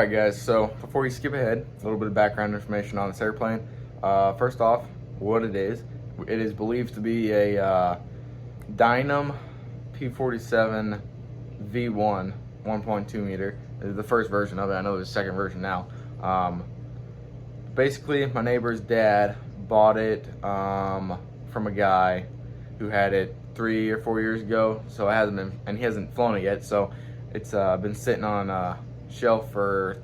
Alright guys, so before we skip ahead, a little bit of background information on this airplane. First off, what it is believed to be a Dynam P-47 V1 1.2 meter. The first version of it. I know there's a second version now. Basically, my neighbor's dad bought it from a guy who had it 3 or 4 years ago. So it hasn't been, and he hasn't flown it yet. So it's been sitting on a shelf for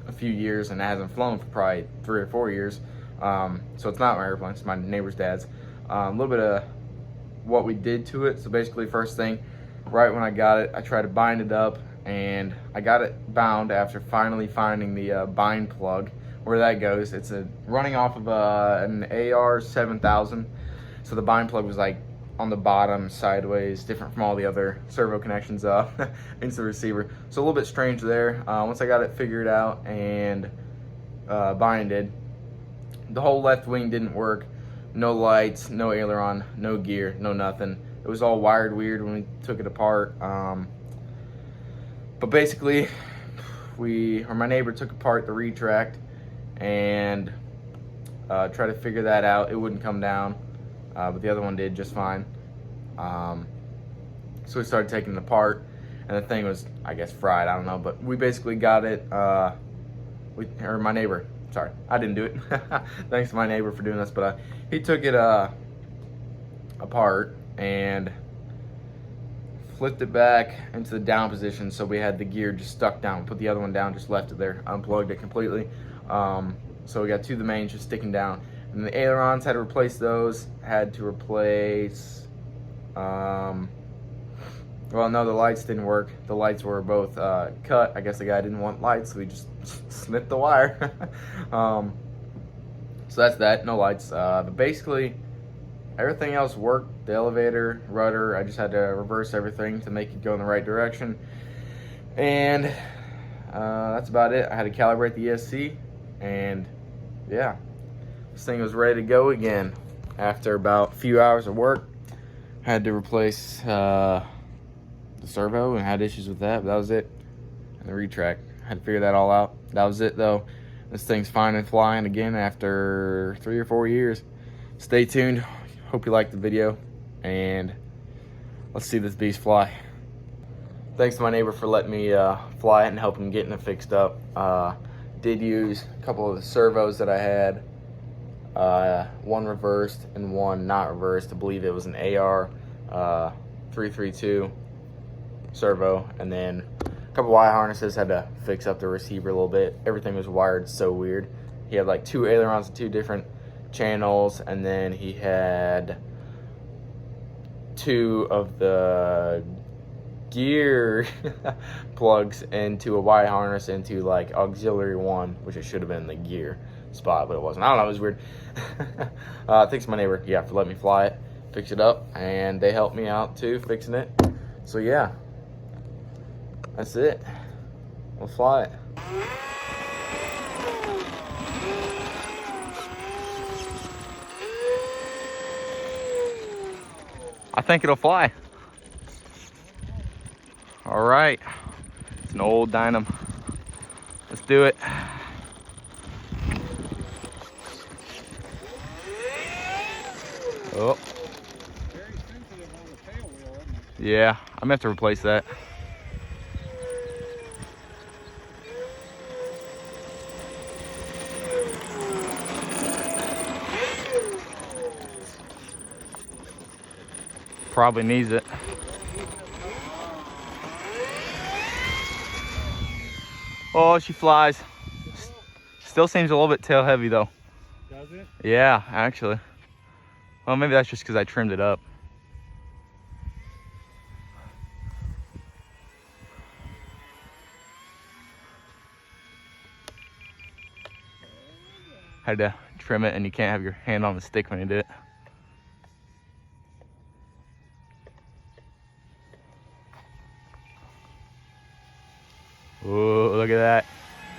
a few years and it hasn't flown for probably 3 or 4 years. So it's not my airplane, it's my neighbor's dad's. A little bit of what we did to it. So basically, first thing, right when I got it, I tried to bind it up, and I got it bound after finally finding the bind plug. Where that goes, it's running off of an AR 7000. So the bind plug was like on the bottom, sideways, different from all the other servo connections into the receiver. So a little bit strange there. Once I got it figured out and binded, the whole left wing didn't work. No lights, no aileron, no gear, no nothing. It was all wired weird when we took it apart. But basically, my neighbor took apart the retract and tried to figure that out. It wouldn't come down, but the other one did just fine. So we started taking it apart, and the thing was, I guess, fried. I don't know, but we basically got it. My neighbor. Sorry, I didn't do it. Thanks to my neighbor for doing this, but he took it apart and flipped it back into the down position, so we had the gear just stuck down. Put the other one down, just left it there, unplugged it completely. So we got 2 of the mains just sticking down, and the ailerons, had to replace those. Had to replace. Well, no, the lights didn't work. The lights were both cut. I guess the guy didn't want lights, so we just snipped the wire. So that's that. No lights. But basically, everything else worked. The elevator, rudder, I just had to reverse everything to make it go in the right direction. And that's about it. I had to calibrate the ESC, and yeah, this thing was ready to go again. After about a few hours of work, had to replace the servo and had issues with that, but that was it. And the retract, had to figure that all out. That was it though. This thing's fine and flying again after 3 or 4 years. Stay tuned. Hope you liked the video, and let's see this beast fly. Thanks to my neighbor for letting me fly it and helping getting it fixed up. Did use a couple of the servos that I had. One reversed and one not reversed. I believe it was an AR 332 servo, and then a couple wire harnesses. Had to fix up the receiver a little bit. Everything was wired so weird. He had like 2 ailerons and 2 different channels, and then he had 2 of the gear plugs into a wire harness into like auxiliary 1, which it should have been the gear spot, but it wasn't. I don't know, it was weird. Thanks to my neighbor, yeah, for letting me fly it, fix it up, and they helped me out too fixing it. So yeah, that's it. We'll fly it. I think it'll fly. All right, it's an old Dynam. Let's do it. Oh. Very sensitive on the tail wheel, isn't it? Yeah, I'm gonna have to replace that. Probably needs it. Oh, she flies. Still seems a little bit tail heavy though. Does it? Yeah, actually. Well, maybe that's just because I trimmed it up. Had to trim it, and you can't have your hand on the stick when you do it. Ooh, look at that.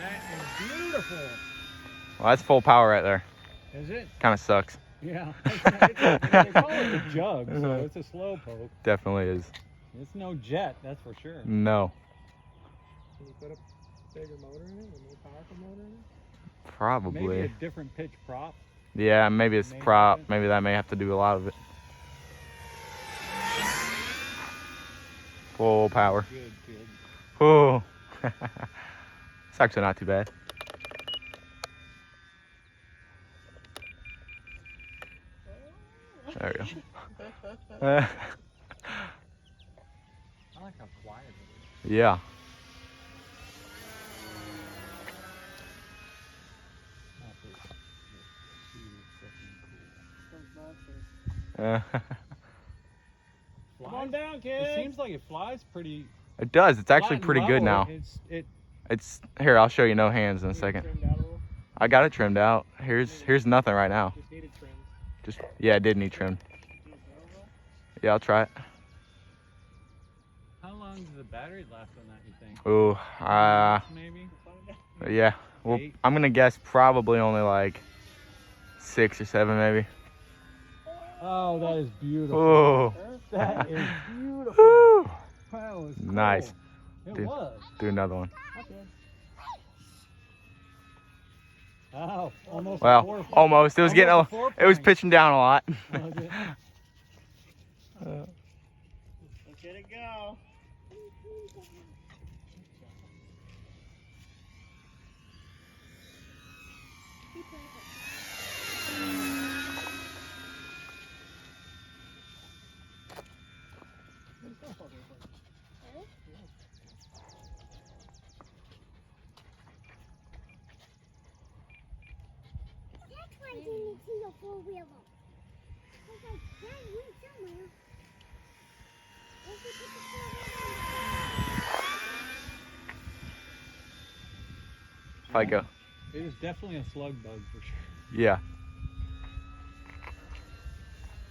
That is beautiful. Well, that's full power right there. Is it? Kind of sucks. Yeah. They call it a jug, so it's a slow poke. Definitely is. It's no jet, that's for sure. No. Can you put up Bigger motor in it, a more powerful motor in it. Probably. Maybe a different pitch prop. Yeah, maybe it's the Maybe prop. that. Maybe that may have to do a lot of it. Full power. Good, good. Oh, it's actually not too bad. There we go. I like how quiet it is. Yeah. Come on down, kid. It seems like it flies pretty. It does. It's actually flat and pretty good level. now. It's It's here. I'll show you no hands in a second. I got it trimmed out. Here's nothing right now. just needed trim. Just yeah, it did need trimmed. Yeah, I'll try it. How long does the battery last on that, you think? Ooh, Maybe? yeah. Well, 8? I'm gonna guess probably only like 6 or 7 maybe. Oh, that is beautiful. Oh. That is beautiful. Woo. That was cool. Nice. It Dude. was. Do another one. Okay. Wow, almost. Well, almost. It was getting Almost a, a 4 it was point. pitching down a lot. Was it? Look at it go. That's why I didn't see a four-wheeler. I was like, Dad, you went somewhere. Where'd you put the four-wheeler? If I go. It is definitely a slug bug for sure. Yeah.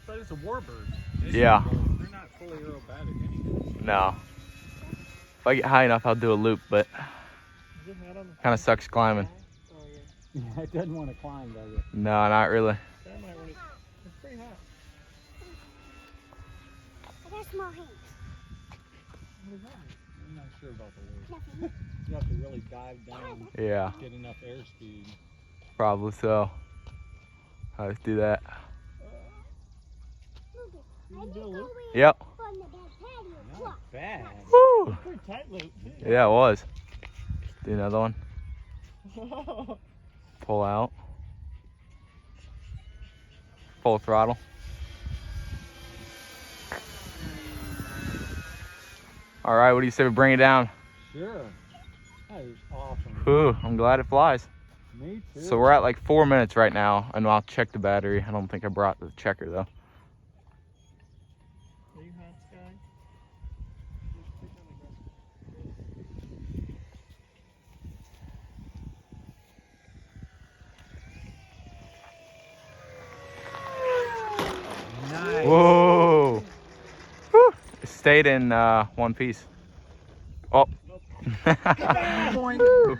But it's a warbird. Yeah. They're not fully aerobatic anyway. No. If I get high enough, I'll do a loop, but Is it not on the kind of sucks climbing. Oh, yeah. Yeah, it doesn't want to climb, does it? No, not really. That might want to. It's pretty hot. I got small hands. What is that? I'm not sure about the weight. Nothing. You have to really dive down, Yeah, get enough airspeed. probably so. I'll just do that. Look it. You I can need do to a go loop. in Yep. from the back patio. Not Look. bad. Woo! Pretty tight loop, too. Yeah, it was. Do another one. Pull out. Full throttle. All right, what do you say we bring it down? Sure. That is awesome. Whew, I'm glad it flies. Me too. So we're at like 4 minutes right now, and I'll check the battery. I don't think I brought the checker though. Are you hot, Sky? Just pick on the grass. Nice. Whoa! Whew. It stayed in one piece. Oh. Point. Woo.